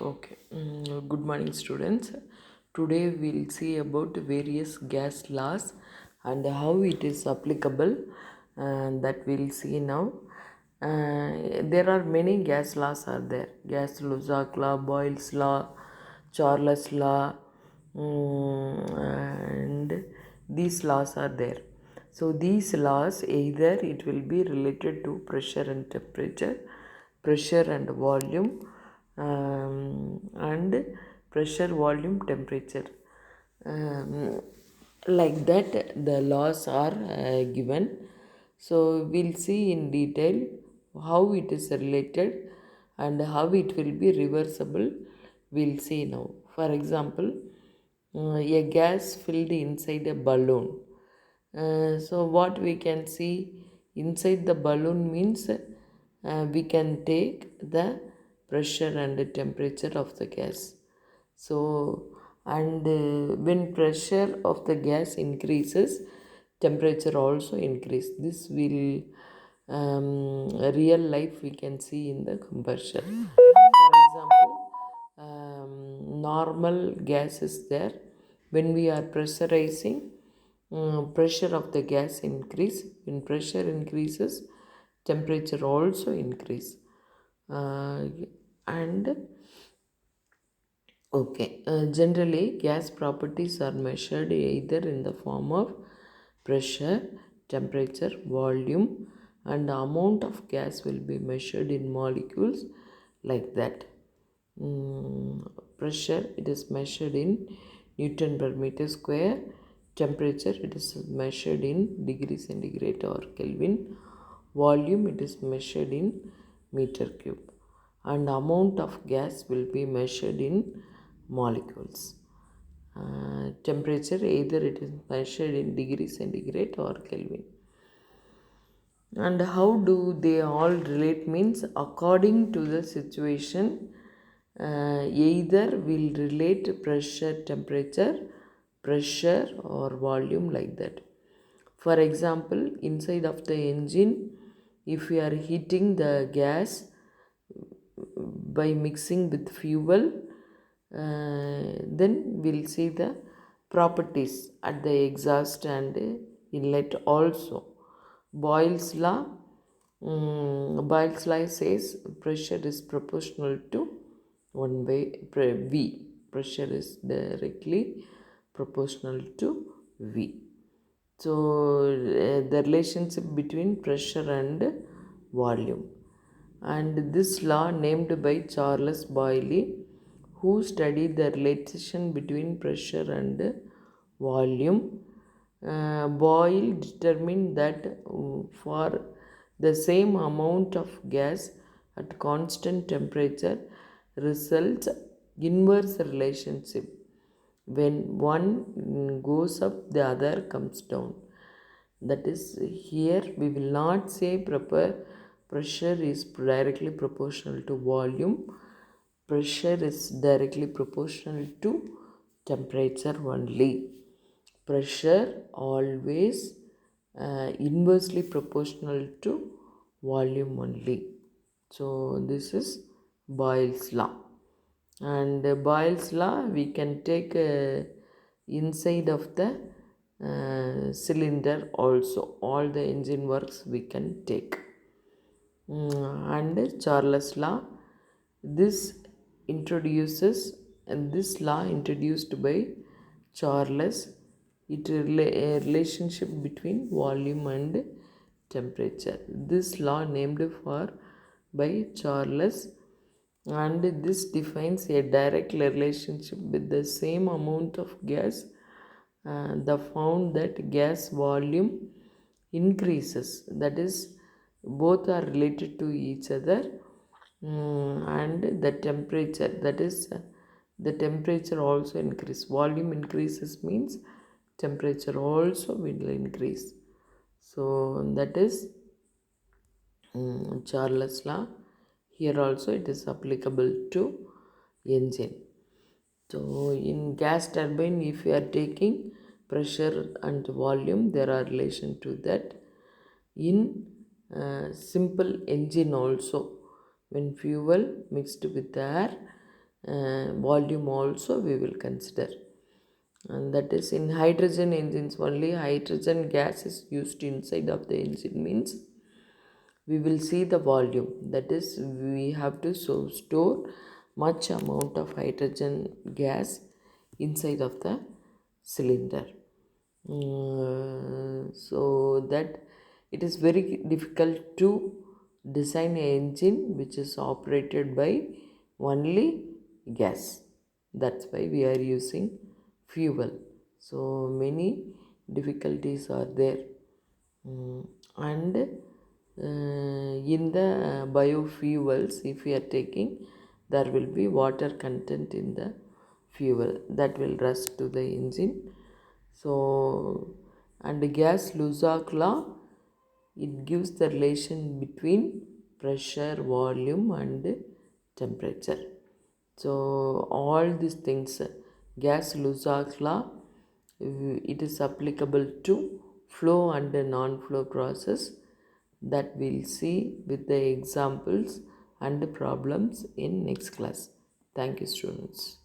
Okay. Good morning, students. Today we'll see about various gas laws and how it is applicable, and that we'll see now. There are many gas laws are there. Gas law, Boyle's law, Charles law, and these laws are there. So these laws, either it will be related to pressure and temperature, pressure and volume, and pressure, volume, temperature. Um, like that, the laws are given. So we'll see in detail how it is related and how it will be reversible. We'll see now. For example, a gas filled inside a balloon. So what we can see inside the balloon means we can take the pressure and the temperature of the gas. So, and when pressure of the gas increases, temperature also increase. This will real life we can see in the combustion. For example, normal gas is there. When we are pressurizing, pressure of the gas increase. When pressure increases, temperature also increase. And Okay, generally gas properties are measured either in the form of pressure, temperature, volume, and the amount of gas will be measured in molecules like that. Pressure, it is measured in Newton per meter square. Temperature, it is measured in degree centigrade or Kelvin. Volume, it is measured in meter cube. And amount of gas will be measured in molecules. Temperature, either it is measured in degree centigrade or Kelvin. And how do they all relate means according to the situation, either will relate pressure, temperature, pressure or volume like that. For example, inside of the engine, if we are heating the gas by mixing with fuel, then we'll see the properties at the exhaust and inlet also. Boyle's law, Boyle's law says pressure is proportional to 1 by V. Pressure is directly proportional to V. So the relationship between pressure and volume. And this law named by Charles Boyle, who studied the relation between pressure and volume. Boyle determined that for the same amount of gas at constant temperature results inverse relationship. When one goes up, the other comes down. That is, here we will not say pressure is directly proportional to volume. Pressure is directly proportional to temperature only. Pressure always inversely proportional to volume only. So this is Boyle's law. And Boyle's law, we can take inside of the cylinder also. All the engine works we can take. And Charles law, this introduces, and this law introduced by Charles, it a relationship between volume and temperature. This law named for by Charles, and this defines a direct relationship with the same amount of gas. The found that gas volume increases, that is, both are related to each other. And the temperature, that is, the temperature also increase. Volume increases means temperature also will increase. So that is Charles law. Here also it is applicable to engine. So in gas turbine, if you are taking pressure and volume, there are relation to that. In simple engine also, when fuel mixed with air, volume also we will consider. And that is in hydrogen engines only, hydrogen gas is used inside of the engine means we will see the volume, that is we have to store much amount of hydrogen gas inside of the cylinder. So that it is very difficult to design an engine which is operated by only gas. That's why we are using fuel. So many difficulties are there. And in the biofuels, if we are taking, there will be water content in the fuel that will rush to the engine. So, and the gas Luzak law, it gives the relation between pressure, volume, and temperature. So all these things, gas Luzak law, it is applicable to flow and non-flow process, that we'll see with the examples and the problems in next class. Thank you, students.